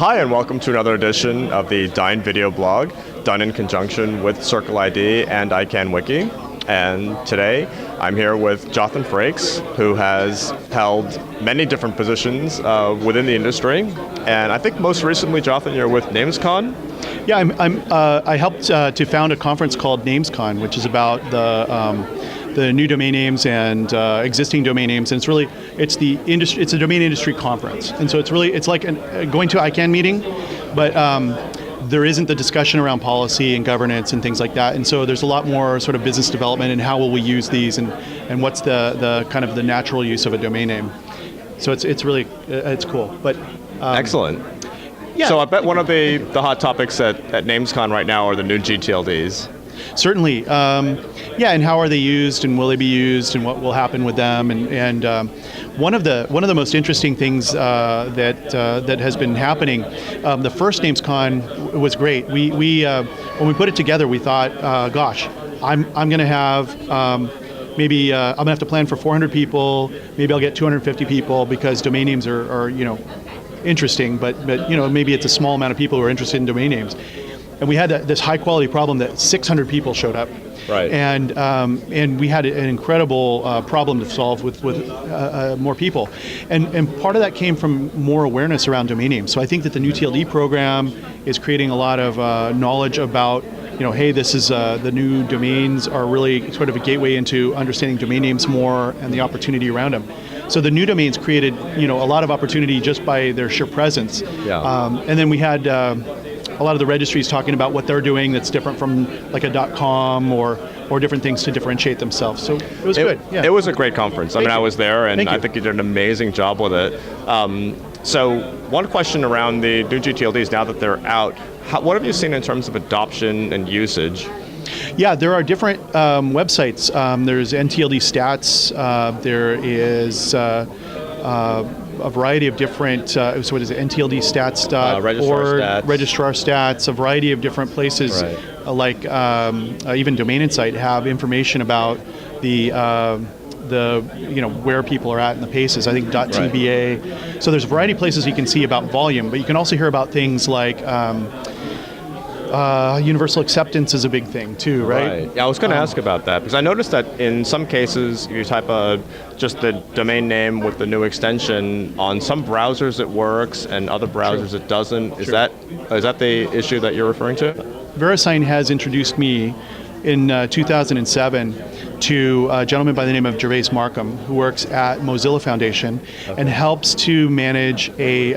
Hi, and welcome to another edition of the Dyn video blog, done in conjunction with CircleID and ICANN Wiki. And today, I'm here with Jothan Frakes, who has held many different positions within the industry. And I think most recently, Jothan, you're with NamesCon? Yeah, I helped to found a conference called NamesCon, which is about the new domain names and existing domain names, and it's a domain industry conference, and so it's like going to an ICANN meeting, but there isn't the discussion around policy and governance and things like that, and so there's a lot more sort of business development and how will we use these and what's the kind of the natural use of a domain name. So it's really cool. But excellent. Yeah. So I bet one of the hot topics at NamesCon right now are the new gTLDs. Certainly, and how are they used, and will they be used, and what will happen with them? And one of the most interesting things that has been happening, the first NamesCon was great. We when we put it together, we thought, gosh, I'm going to have maybe I'm going to have to plan for 400 people. Maybe I'll get 250 people because domain names are interesting, but maybe it's a small amount of people who are interested in domain names. And we had this high quality problem that 600 people showed up, right? And we had an incredible problem to solve with more people, and part of that came from more awareness around domain names. So I think that the new TLD program is creating a lot of knowledge about, hey, this is the new domains are really sort of a gateway into understanding domain names more and the opportunity around them. So the new domains created a lot of opportunity just by their sheer presence. Yeah. And then we had a lot of the registries talking about what they're doing that's different from like a .com or different things to differentiate themselves. So it was good. Yeah. It was a great conference. I was there, and I think you did an amazing job with it. So one question around the new gTLDs, now that they're out, what have you seen in terms of adoption and usage? Yeah, there are different websites. There's NTLD Stats. There is a variety of different, so what is it, NTLDstats.org, Registrar Stats, a variety of different places, right. Like even Domain Insight have information about the where people are at in the paces. I think .tba. Right. So there's a variety of places you can see about volume, but you can also hear about things like universal acceptance is a big thing too, right? Yeah, I was going to ask about that, because I noticed that in some cases you type just the domain name with the new extension, on some browsers it works and other browsers it doesn't. Is that the issue that you're referring to? VeriSign has introduced me in 2007 to a gentleman by the name of Gervais Markham, who works at Mozilla Foundation, and helps to manage a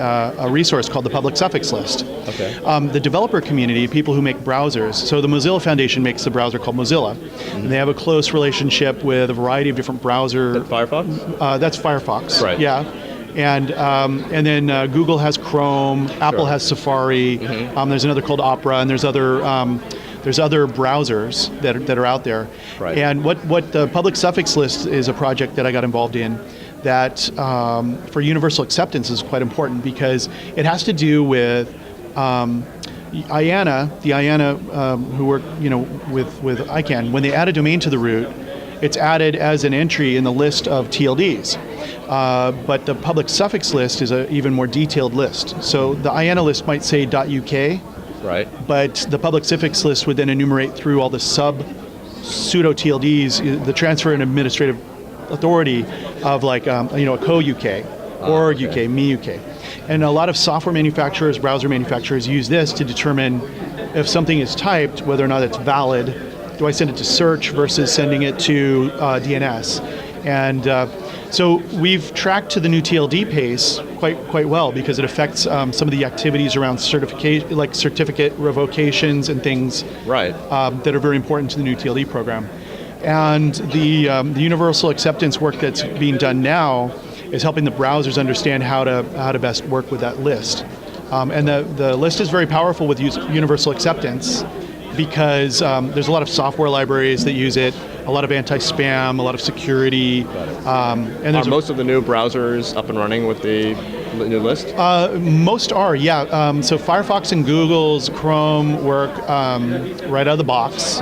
resource called the public suffix list. Okay. The developer community, people who make browsers, so the Mozilla Foundation makes a browser called Mozilla, and they have a close relationship with a variety of different browser. Firefox? That's Firefox. Right. Yeah. And then Google has Chrome, Apple has Safari, there's another called Opera, and there's other browsers that are out there. Right. And what the public suffix list is a project that I got involved in that for universal acceptance is quite important, because it has to do with IANA, who work with ICANN. When they add a domain to the root, it's added as an entry in the list of TLDs. But the public suffix list is an even more detailed list. So the IANA list might say .uk, right, but the public suffix list would then enumerate through all the pseudo TLDs, the transfer and administrative authority of like a co-UK, org UK, me UK. And a lot of software manufacturers, browser manufacturers use this to determine if something is typed, whether or not it's valid. Do I send it to search versus sending it to DNS? And so we've tracked to the new TLD pace quite well, because it affects some of the activities around certificate revocations and things, right, that are very important to the new TLD program. And the universal acceptance work that's being done now is helping the browsers understand how to best work with that list. And the list is very powerful with universal acceptance. because there's a lot of software libraries that use it, a lot of anti-spam, a lot of security. And Are most of the new browsers up and running with the new list? Most are, yeah. So Firefox and Google's Chrome work right out of the box.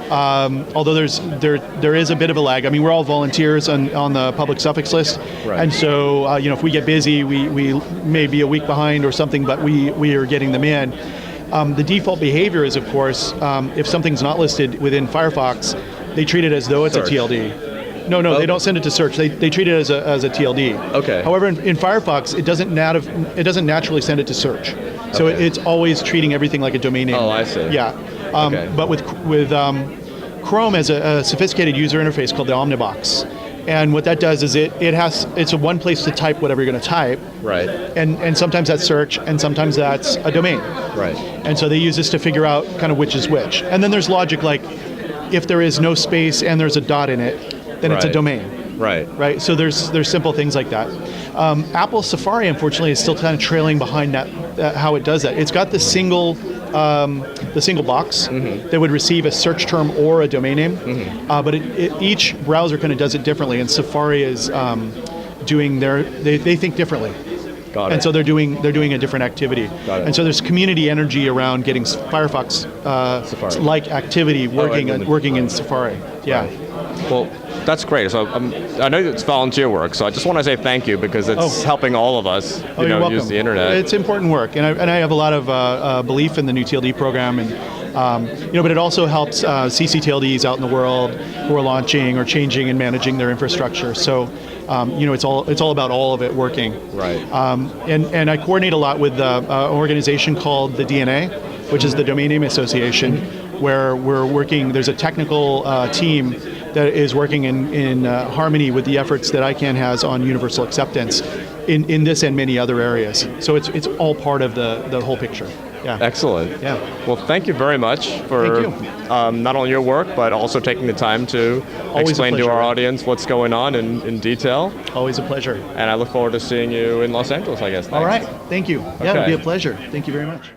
Although there is a bit of a lag. I mean, we're all volunteers on the public suffix list, Right. and so if we get busy, we may be a week behind or something, but we are getting them in. The default behavior is, of course, if something's not listed within Firefox, they treat it as though it's Search. a TLD. No, they don't send it to search. They treat it as a TLD. Okay. However, in Firefox, it doesn't naturally send it to search. So Okay. it's always treating everything like a domain name. Oh, I see. Yeah. Okay. But with Chrome has a sophisticated user interface called the Omnibox. And what that does is it's a one place to type whatever you're going to type. Right. And sometimes that's search, and sometimes that's a domain. Right. And so they use this to figure out kind of which is which. And then there's logic like, if there is no space and there's a dot in it, then it's a Right. domain. Right. Right. So there's simple things like that. Apple Safari, unfortunately, is still kind of trailing behind that. How it does that. It's got the single box that would receive a search term or a domain name, but each browser kind of does it differently. And Safari is doing they think differently. Got it. And so they're doing a different activity. Got it. And so there's community energy around getting Firefox Safari. like activity working and the- working in Safari. Yeah. Right. Well, that's great. So I know it's volunteer work, so I just want to say thank you because it's helping all of us You're welcome. use the internet. It's important work, and I have a lot of belief in the new TLD program, and but it also helps ccTLDs out in the world who are launching or changing and managing their infrastructure. So it's all about all of it working. Right. And I coordinate a lot with an organization called the DNA, which is the Domain Name Association, where we're working. There's a technical team that is working in harmony with the efforts that ICANN has on universal acceptance in this and many other areas. So it's all part of the whole picture. Yeah. Excellent. Yeah. Well, thank you very much for Thank not only your work, but also taking the time to Always a explain to pleasure. our audience what's going on in detail. Always a pleasure. And I look forward to seeing you in Los Angeles, I guess. All Thanks. right. Thank you. Yeah, Okay. it'll be a pleasure. Thank you very much.